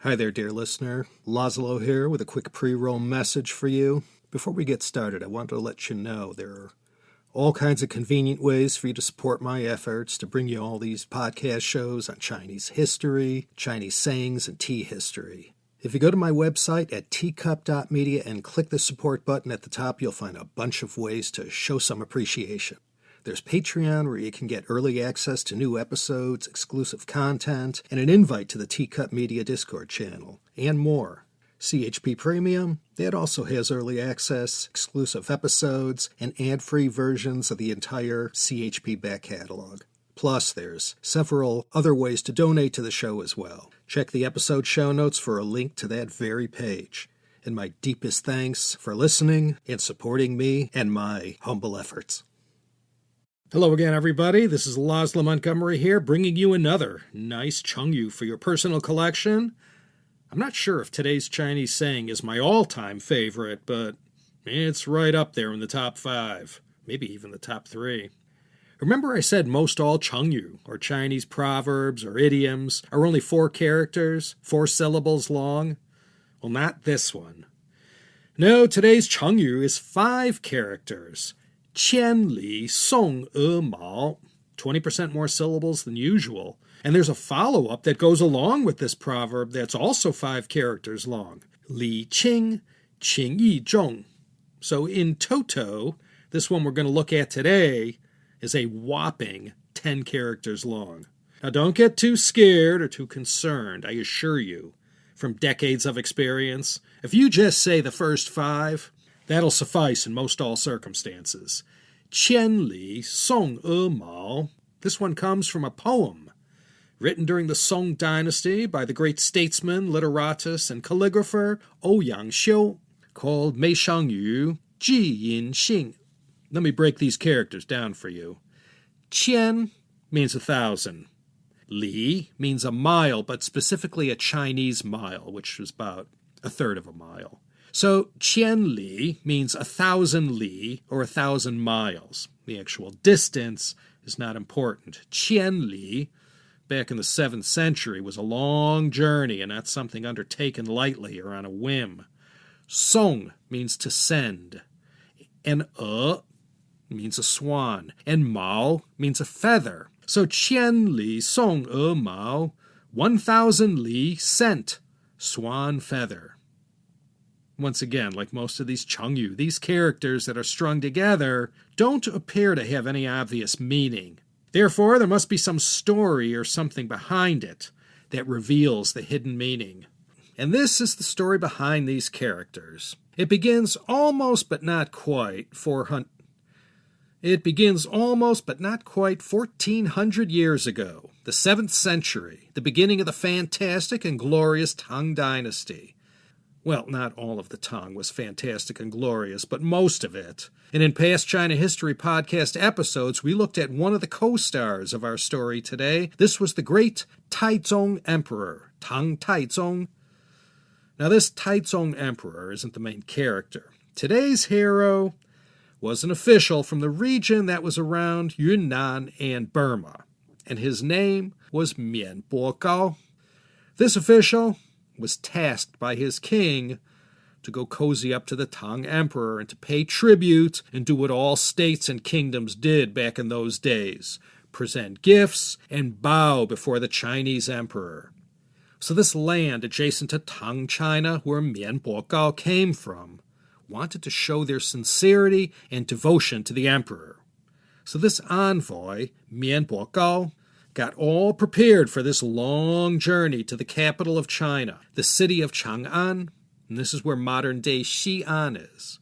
Hi there, dear listener. Laszlo here with a quick pre-roll message for you. Before we get started, I want to let you know there are all kinds of convenient ways for you to support my efforts to bring you all these podcast shows on Chinese history, Chinese sayings, and tea history. If you go to my website at teacup.media and click the support button at the top, you'll find a bunch of ways to show some appreciation. There's Patreon, where you can get early access to new episodes, exclusive content, and an invite to the Teacup Media Discord channel, and more. CHP Premium, that also has early access, exclusive episodes, and ad-free versions of the entire CHP back catalog. Plus, there's several other ways to donate to the show as well. Check the episode show notes for a link to that very page. And my deepest thanks for listening and supporting me and my humble efforts. Hello again, everybody. This is Laszlo Montgomery here, bringing you another nice Chengyu for your personal collection. I'm not sure if today's Chinese saying is my all-time favorite, but it's right up there in the top 5, maybe even the top 3. Remember I said most all Chengyu, or Chinese proverbs or idioms, are only 4 characters, 4 syllables long? Well, not this one. No, today's Chengyu is 5 characters. 千里送鹅毛, 20% more syllables than usual. And there's a follow-up that goes along with this proverb that's also 5 characters long. 礼轻情意重. So in toto, this one we're going to look at today is a whopping 10 characters long. Now don't get too scared or too concerned, I assure you. From decades of experience, if you just say the first 5, that'll suffice in most all circumstances. 千里送鹅毛. This one comes from a poem written during the Song Dynasty by the great statesman, literatus, and calligrapher Ouyang Xiu, called Mei Shangyu Ji Yin Xing. Let me break these characters down for you. 千 means 1,000. Li means a mile, but specifically a Chinese mile, which is about a third of a mile. So 千里means 1,000 li, or 1,000 miles. The actual distance is not important. 千里, back in the 7th century, was a long journey and not something undertaken lightly or on a whim. Song means to send. And means a swan. And mao means a feather. So 千里送鹅毛, 1,000 li sent, swan feather. Once again, like most of these Chengyu, these characters that are strung together don't appear to have any obvious meaning. Therefore, there must be some story or something behind it that reveals the hidden meaning. And this is the story behind these characters. It begins almost but not quite 1,400 years ago, the 7th century, the beginning of the fantastic and glorious Tang Dynasty. Well, not all of the Tang was fantastic and glorious, but most of it. And in past China History podcast episodes, we looked at one of the co-stars of our story today. This was the great Taizong Emperor, Tang Taizong. Now, this Taizong Emperor isn't the main character. Today's hero was an official from the region that was around Yunnan and Burma, and his name was Mian Bo. This official was tasked by his king to go cozy up to the Tang Emperor and to pay tribute and do what all states and kingdoms did back in those days, present gifts and bow before the Chinese emperor. So this land adjacent to Tang China, where Mian Bo came from, wanted to show their sincerity and devotion to the emperor. So this envoy, Mian Bo, got all prepared for this long journey to the capital of China, the city of Chang'an, and this is where modern-day Xi'an is.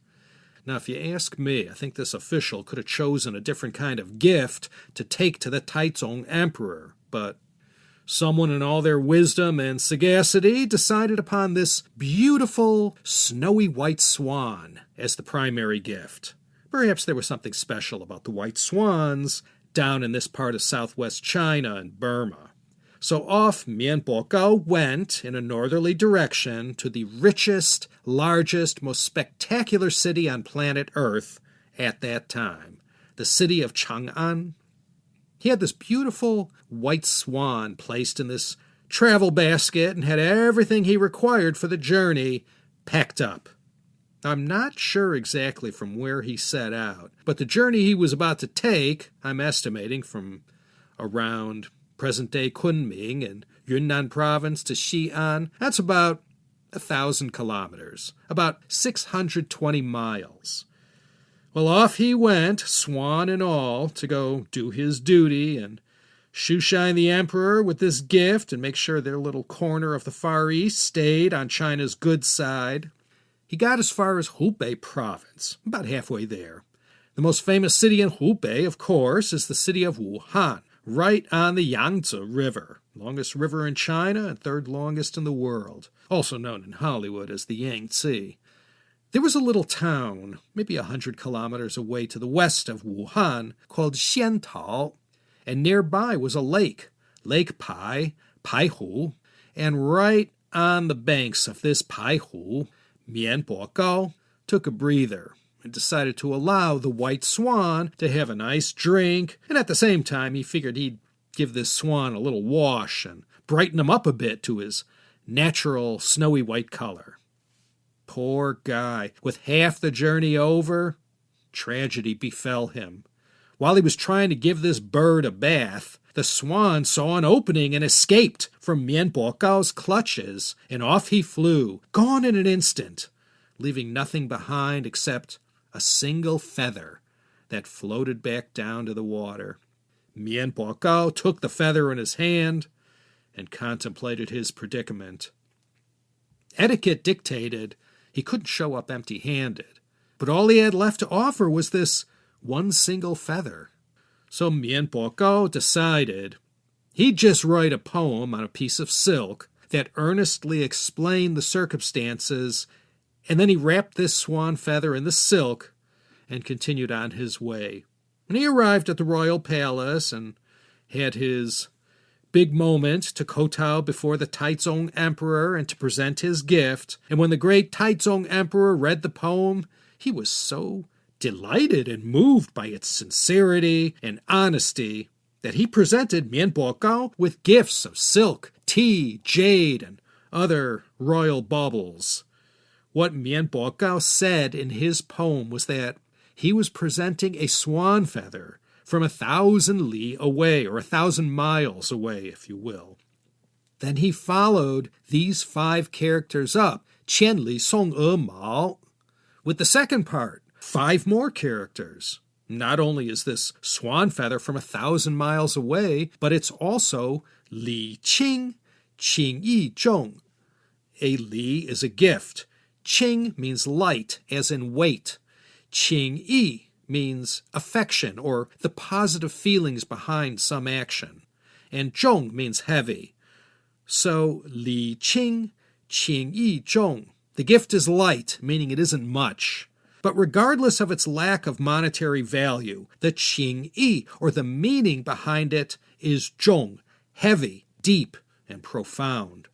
Now, if you ask me, I think this official could have chosen a different kind of gift to take to the Taizong Emperor, but someone in all their wisdom and sagacity decided upon this beautiful, snowy white swan as the primary gift. Perhaps there was something special about the white swans down in this part of southwest China and Burma. So off Mian Bo went in a northerly direction to the richest, largest, most spectacular city on planet Earth at that time, the city of Chang'an. He had this beautiful white swan placed in this travel basket and had everything he required for the journey packed up. I'm not sure exactly from where he set out, but the journey he was about to take, I'm estimating from around present-day Kunming in Yunnan province to Xi'an, that's about 1,000 kilometers, about 620 miles. Well, off he went, swan and all, to go do his duty and shoeshine the emperor with this gift and make sure their little corner of the Far East stayed on China's good side. He got as far as Hubei province, about halfway there. The most famous city in Hubei, of course, is the city of Wuhan, right on the Yangtze River, longest river in China and third longest in the world, also known in Hollywood as the Yangtze. There was a little town, maybe 100 kilometers away to the west of Wuhan, called Xiantao, and nearby was a lake, Lake Paihu, and right on the banks of this Paihu, Mianbo took a breather and decided to allow the white swan to have a nice drink, and at the same time he figured he'd give this swan a little wash and brighten him up a bit to his natural snowy white color. Poor guy, with half the journey over, tragedy befell him. While he was trying to give this bird a bath, the swan saw an opening and escaped from Mianbogao's clutches, and off he flew, gone in an instant, leaving nothing behind except a single feather that floated back down to the water. Mianbogao took the feather in his hand and contemplated his predicament. Etiquette dictated he couldn't show up empty-handed, but all he had left to offer was this one single feather. So Mianbogao decided he'd just write a poem on a piece of silk that earnestly explained the circumstances, and then he wrapped this swan feather in the silk and continued on his way. And he arrived at the royal palace and had his big moment to kowtow before the Taizong emperor and to present his gift. And when the great Taizong emperor read the poem, he was so delighted and moved by its sincerity and honesty that he presented Mianbogao with gifts of silk, tea, jade, and other royal baubles. What Mianbogao said in his poem was that he was presenting a swan feather from 1,000 li away, or 1,000 miles away, if you will. Then he followed these 5 characters up, Qian Li Song E Mao, with the second part, 5 more characters. Not only is this swan feather from 1,000 miles away, but it's also Li Qing, Qing Yi Zhong. A li is a gift. Qing means light, as in weight. Qing Yi means affection, or the positive feelings behind some action. And zhong means heavy. So, Li Qing, Qing Yi Zhong. The gift is light, meaning it isn't much. But regardless of its lack of monetary value, the Qing Yi, or the meaning behind it, is zhong, heavy, deep, and profound.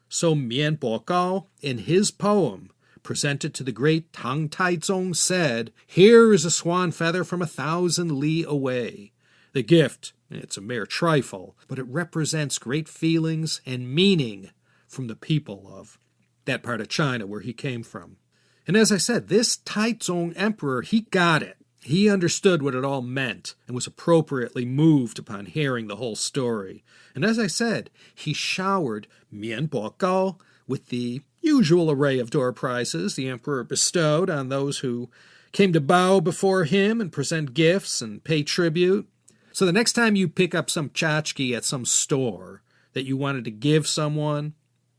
So Mianbogao, in his poem, presented to the great Tang Taizong, said, "Here is a swan feather from 1,000 li away." The gift, it's a mere trifle, but it represents great feelings and meaning from the people of that part of China where he came from. And as I said, this Taizong emperor, he got it. He understood what it all meant and was appropriately moved upon hearing the whole story. And as I said, he showered Mianbogao with the usual array of door prizes the emperor bestowed on those who came to bow before him and present gifts and pay tribute. So the next time you pick up some tchotchke at some store that you wanted to give someone,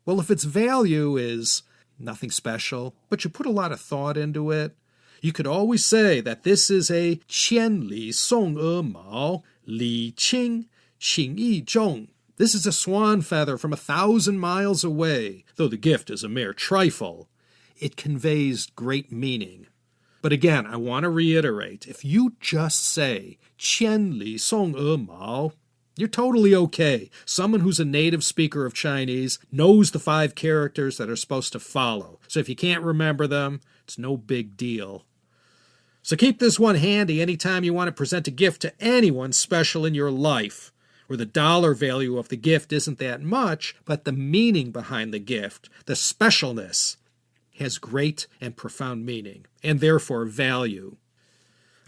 well, if its value is nothing special, but you put a lot of thought into it, you could always say that this is a Qian Li Song E Mao, Li Qing, Qing Yi Zhong. This is a swan feather from 1,000 miles away, though the gift is a mere trifle. It conveys great meaning. But again, I want to reiterate, if you just say Qian Li Song E Mao, you're totally okay. Someone who's a native speaker of Chinese knows the 5 characters that are supposed to follow. So if you can't remember them, it's no big deal. So keep this one handy anytime you want to present a gift to anyone special in your life, or the dollar value of the gift isn't that much, but the meaning behind the gift, the specialness, has great and profound meaning, and therefore value.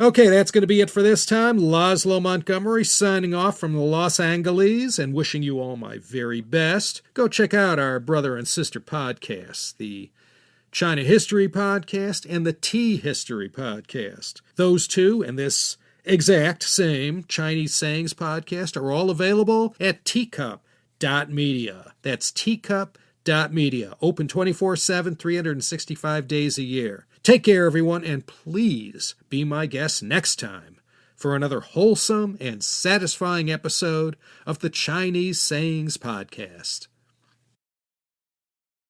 Okay, that's going to be it for this time. Laszlo Montgomery signing off from the Los Angeles and wishing you all my very best. Go check out our brother and sister podcasts, the China History Podcast and the Tea History Podcast. Those two and this exact same Chinese Sayings podcast are all available at teacup.media. That's teacup.media. Open 24/7, 365 days a year. Take care, everyone, and please be my guest next time for another wholesome and satisfying episode of the Chinese Sayings Podcast.